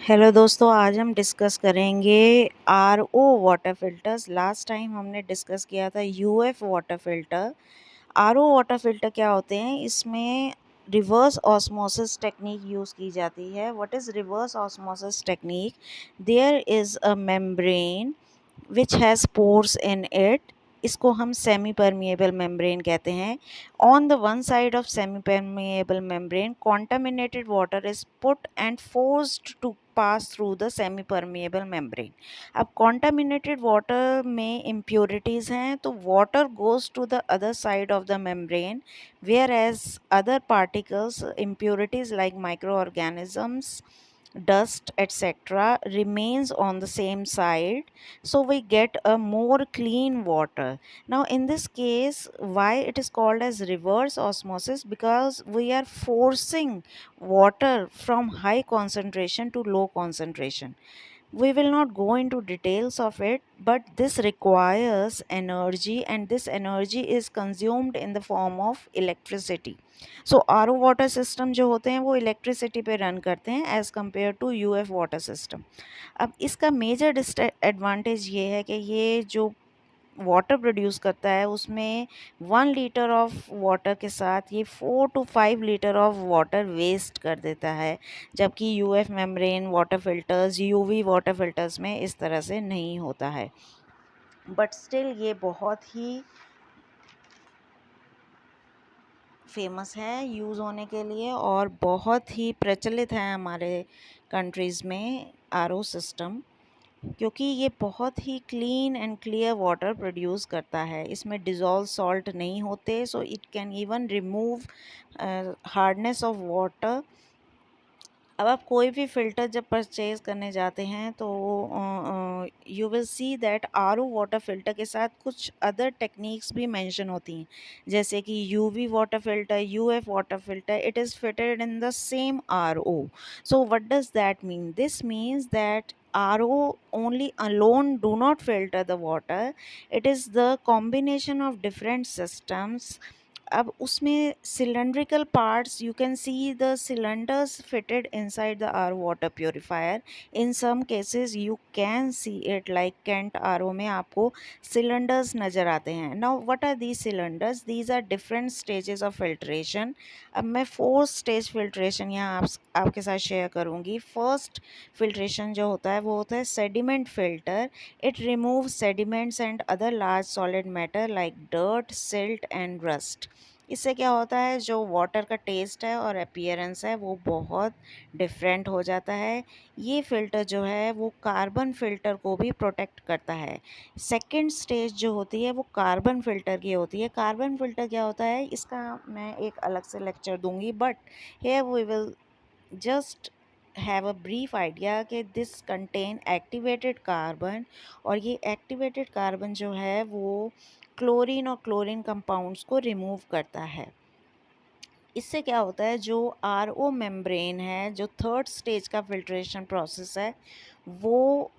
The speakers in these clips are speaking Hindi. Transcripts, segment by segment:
हेलो दोस्तों, आज हम डिस्कस करेंगे RO water filters. Last time हमने डिस्कस किया था UF water filter. RO water filter क्या होते हैं? इसमें रिवर्स ऑस्मोसिस टेक्निक यूज़ की जाती है। What is reverse osmosis technique? There is a membrane which has pores in it. इसको हम सेमी परमिएबल मेम्ब्रेन कहते हैं। On the one side of semi permeable membrane, contaminated water is put and forced to pass through the semi permeable membrane. अब contaminated water में impurities हैं तो water goes to the other side of the membrane, whereas other particles, impurities like microorganisms, dust, etc., remains on the same side, so we get a more clean water. Now in this case, why it is called as reverse osmosis? Because we are forcing water from high concentration to low concentration. We will not go into details of it, but this requires energy, and this energy is consumed in the form of electricity. So R O water system जो होते हैं वो इलेक्ट्रिसिटी पे रन करते हैं as compare to UF water system. अब इसका मेजर डिसएडवांटेज ये है कि ये जो वाटर प्रोड्यूस करता है उसमें 1 लीटर ऑफ वाटर के साथ ये 4 to 5 litre of water waste कर देता है, जबकि UF membrane water filters, UV water filters में इस तरह से नहीं होता है। बट स्टिल ये बहुत ही फेमस है यूज़ होने के लिए और बहुत ही प्रचलित है हमारे कंट्रीज़ में आरओ सिस्टम, क्योंकि ये बहुत ही clean and clear water produce करता है। इसमें डिज़ोल्व सॉल्ट नहीं होते, so it can even remove hardness of water. अब आप कोई भी फ़िल्टर जब परचेज़ करने जाते हैं तो you will see that RO water filter के साथ कुछ अदर टेक्निक्स भी मेंशन होती हैं, जैसे कि UV water filter, UF water filter. It is fitted in the same RO. So what does that mean? This means that RO only alone do not filter the water. It is the combination of different systems. अब उसमें cylindrical parts, you can see the cylinders fitted inside the R water purifier. In some cases you can see it like Kent RO में आपको cylinders नज़र आते हैं. Now what are these cylinders? These are different stages of filtration. अब मैं 4 stage filtration यहाँ आपके साथ शेयर करूँगी. फर्स्ट filtration जो होता है वो होता है sediment filter. It removes sediments and other large solid matter like dirt, silt and rust. इससे क्या होता है, जो वाटर का टेस्ट है और अपीयरेंस है वो बहुत डिफरेंट हो जाता है। ये फ़िल्टर जो है वो कार्बन फ़िल्टर को भी प्रोटेक्ट करता है। सेकंड स्टेज जो होती है वो कार्बन फ़िल्टर की होती है। कार्बन फ़िल्टर क्या होता है इसका मैं एक अलग से लेक्चर दूंगी, but here we will just have a brief idea कि दिस कंटेन एक्टिवेटेड कार्बन, और ये एक्टिवेटेड कार्बन जो है वो क्लोरीन और क्लोरीन कंपाउंड्स को रिमूव करता है। इससे क्या होता है, जो आरओ मेम्ब्रेन है, जो थर्ड स्टेज का फिल्ट्रेशन प्रोसेस है, वो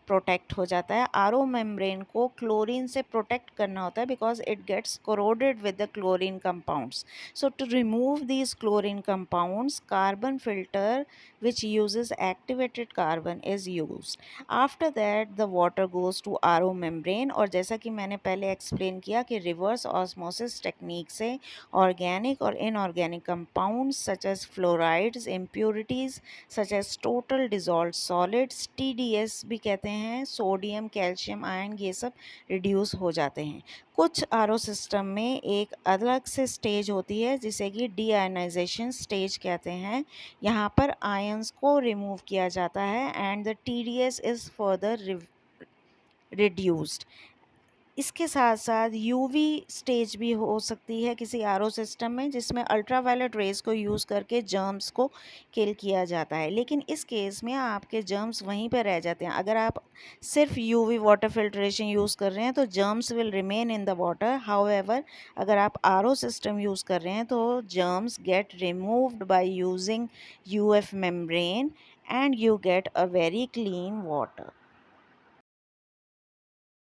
प्रोटेक्ट हो जाता है। आरओ मेम्ब्रेन को क्लोरीन से प्रोटेक्ट करना होता है because it gets corroded with the chlorine compounds. So to remove these chlorine compounds, carbon filter which uses activated carbon is used. After that the water goes to RO membrane, और जैसा कि मैंने पहले एक्सप्लेन किया कि रिवर्स ऑस्मोसिस टेक्निक से organic or inorganic compounds such as fluorides, impurities such as total dissolved solids, TDS भी कहते हैं, सोडियम, कैल्शियम, आयन, ये सब रिड्यूस हो जाते हैं। कुछ आरओ सिस्टम में एक अलग से स्टेज होती है जिसे कि डीआयनाइजेशन स्टेज कहते हैं। यहाँ पर आयंस को रिमूव किया जाता है and the TDS is further reduced. इसके साथ साथ यूवी स्टेज भी हो सकती है किसी आरओ सिस्टम में, जिसमें अल्ट्रावायलेट रेज को यूज़ करके जर्म्स को किल किया जाता है, लेकिन इस केस में आपके जर्म्स वहीं पर रह जाते हैं। अगर आप सिर्फ यूवी वाटर फिल्ट्रेशन यूज़ कर रहे हैं तो germs will remain in the water. However अगर आप आरओ सिस्टम यूज़ कर रहे हैं तो germs get removed by using UF membrane and you get a very clean water.